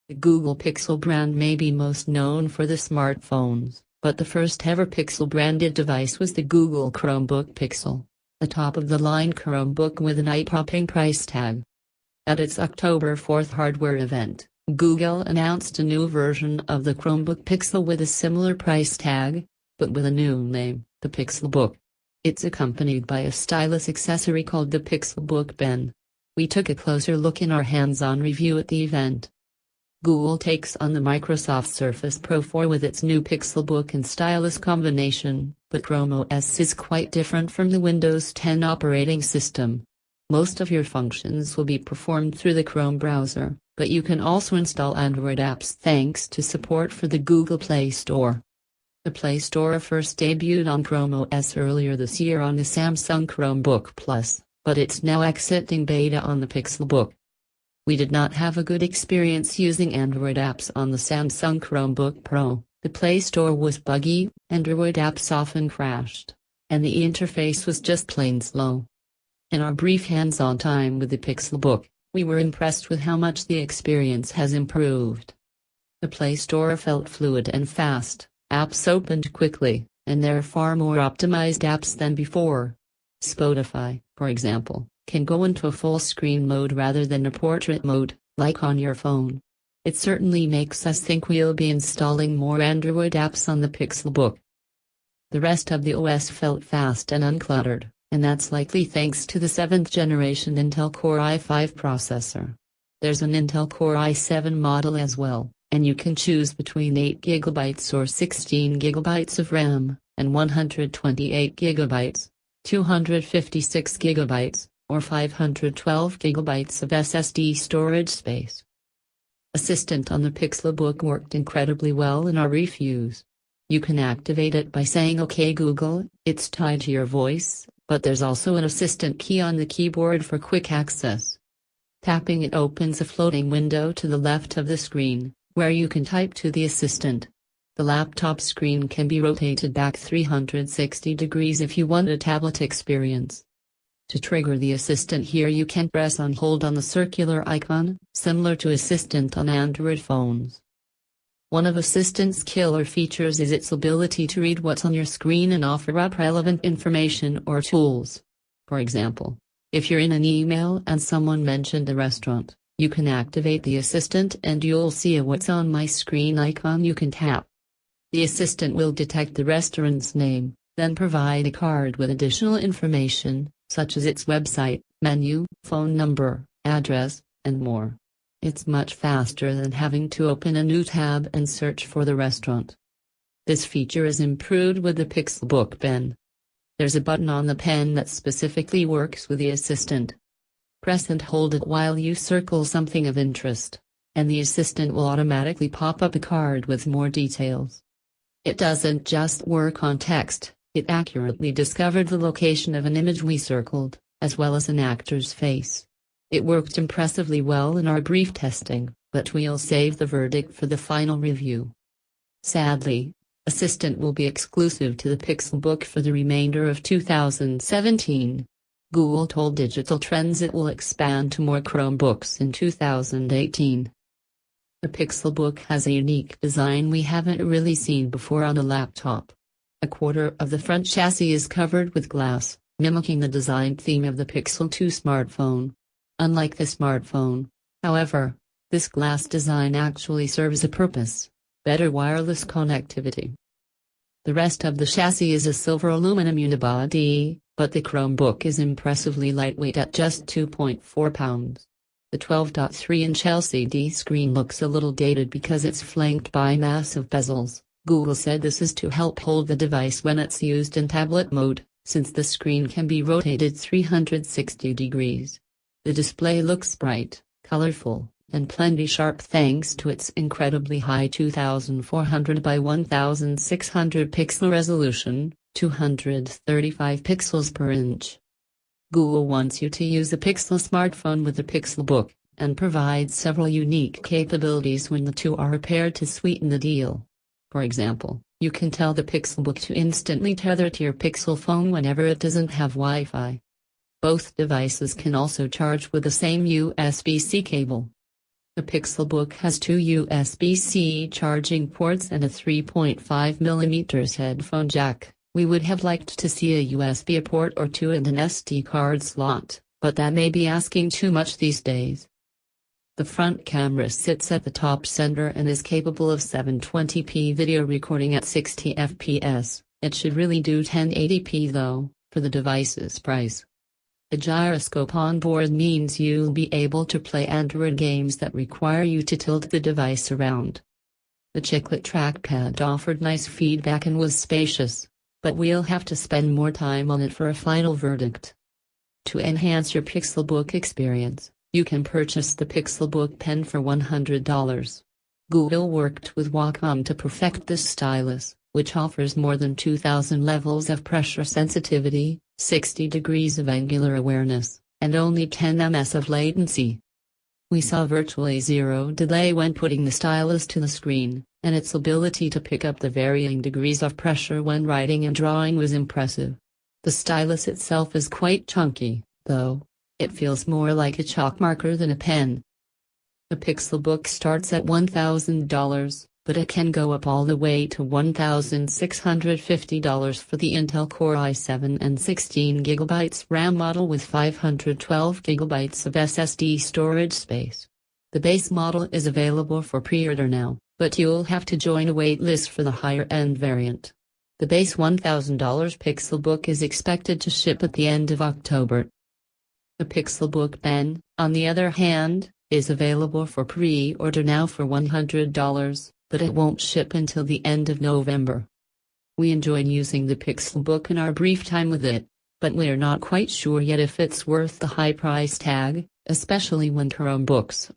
The Google Pixel brand may be most known for the smartphones, but the first ever Pixel branded device was the Google Chromebook Pixel, a top-of-the-line Chromebook with an eye-popping price tag. At its October 4th hardware event, Google announced a new version of the Chromebook Pixel with a similar price tag, but with a new name, the Pixelbook. It's accompanied by a stylus accessory called the Pixelbook Pen. We took a closer look in our hands-on review at the event. Google takes on the Microsoft Surface Pro 4 with its new Pixelbook and stylus combination, but Chrome OS is quite different from the Windows 10 operating system. Most of your functions will be performed through the Chrome browser, but you can also install Android apps thanks to support for the Google Play Store. The Play Store first debuted on Chrome OS earlier this year on the Samsung Chromebook Plus, but it's now exiting beta on the Pixelbook. We did not have a good experience using Android apps on the Samsung Chromebook Pro. The Play Store was buggy, Android apps often crashed, and the interface was just plain slow. In our brief hands-on time with the Pixelbook, we were impressed with how much the experience has improved. The Play Store felt fluid and fast, apps opened quickly, and there are far more optimized apps than before. Spotify, for example, can go into a full-screen mode rather than a portrait mode, like on your phone. It certainly makes us think we'll be installing more Android apps on the Pixelbook. The rest of the OS felt fast and uncluttered, and that's likely thanks to the 7th generation Intel Core i5 processor. There's an Intel Core i7 model as well, and you can choose between 8GB or 16GB of RAM, and 128GB, 256GB, or 512GB of SSD storage space. Assistant on the Pixelbook worked incredibly well in our reviews. You can activate it by saying "OK Google," it's tied to your voice, but there's also an assistant key on the keyboard for quick access. Tapping it opens a floating window to the left of the screen, where you can type to the assistant. The laptop screen can be rotated back 360 degrees if you want a tablet experience. To trigger the assistant here you can press and hold on the circular icon, similar to Assistant on Android phones. One of Assistant's killer features is its ability to read what's on your screen and offer up relevant information or tools. For example, if you're in an email and someone mentioned a restaurant, you can activate the assistant and you'll see a "What's on my screen" icon you can tap. The assistant will detect the restaurant's name, then provide a card with additional information, such as its website, menu, phone number, address, and more. It's much faster than having to open a new tab and search for the restaurant. This feature is improved with the Pixelbook Pen. There's a button on the pen that specifically works with the assistant. Press and hold it while you circle something of interest, and the assistant will automatically pop up a card with more details. It doesn't just work on text. It accurately discovered the location of an image we circled, as well as an actor's face. It worked impressively well in our brief testing, but we'll save the verdict for the final review. Sadly, Assistant will be exclusive to the Pixelbook for the remainder of 2017. Google told Digital Trends it will expand to more Chromebooks in 2018. The Pixelbook has a unique design we haven't really seen before on a laptop. A quarter of the front chassis is covered with glass, mimicking the design theme of the Pixel 2 smartphone. Unlike the smartphone, however, this glass design actually serves a purpose: better wireless connectivity. The rest of the chassis is a silver aluminum unibody, but the Chromebook is impressively lightweight at just 2.4 pounds. The 12.3-inch LCD screen looks a little dated because it's flanked by massive bezels. Google said this is to help hold the device when it's used in tablet mode, since the screen can be rotated 360 degrees. The display looks bright, colorful, and plenty sharp thanks to its incredibly high 2400 by 1600 pixel resolution, 235 pixels per inch. Google wants you to use a Pixel smartphone with the Pixelbook, and provides several unique capabilities when the two are paired to sweeten the deal. For example, you can tell the Pixelbook to instantly tether to your Pixel phone whenever it doesn't have Wi-Fi. Both devices can also charge with the same USB-C cable. The Pixelbook has two USB-C charging ports and a 3.5mm headphone jack. We would have liked to see a USB port or two and an SD card slot, but that may be asking too much these days. The front camera sits at the top center and is capable of 720p video recording at 60 fps. It should really do 1080p though, for the device's price. The gyroscope on board means you'll be able to play Android games that require you to tilt the device around. The chiclet trackpad offered nice feedback and was spacious, but we'll have to spend more time on it for a final verdict. To enhance your Pixelbook experience, you can purchase the Pixelbook Pen for $100. Google worked with Wacom to perfect this stylus, which offers more than 2,000 levels of pressure sensitivity, 60 degrees of angular awareness, and only 10 ms of latency. We saw virtually zero delay when putting the stylus to the screen, and its ability to pick up the varying degrees of pressure when writing and drawing was impressive. The stylus itself is quite chunky, though. It feels more like a chalk marker than a pen. The Pixelbook starts at $1,000, but it can go up all the way to $1,650 for the Intel Core i7 and 16GB RAM model with 512GB of SSD storage space. The base model is available for pre-order now, but you'll have to join a waitlist for the higher-end variant. The base $1,000 Pixelbook is expected to ship at the end of October. The Pixelbook Pen, on the other hand, is available for pre-order now for $100, but it won't ship until the end of November. We enjoyed using the Pixelbook in our brief time with it, but we're not quite sure yet if it's worth the high price tag, especially when Chromebooks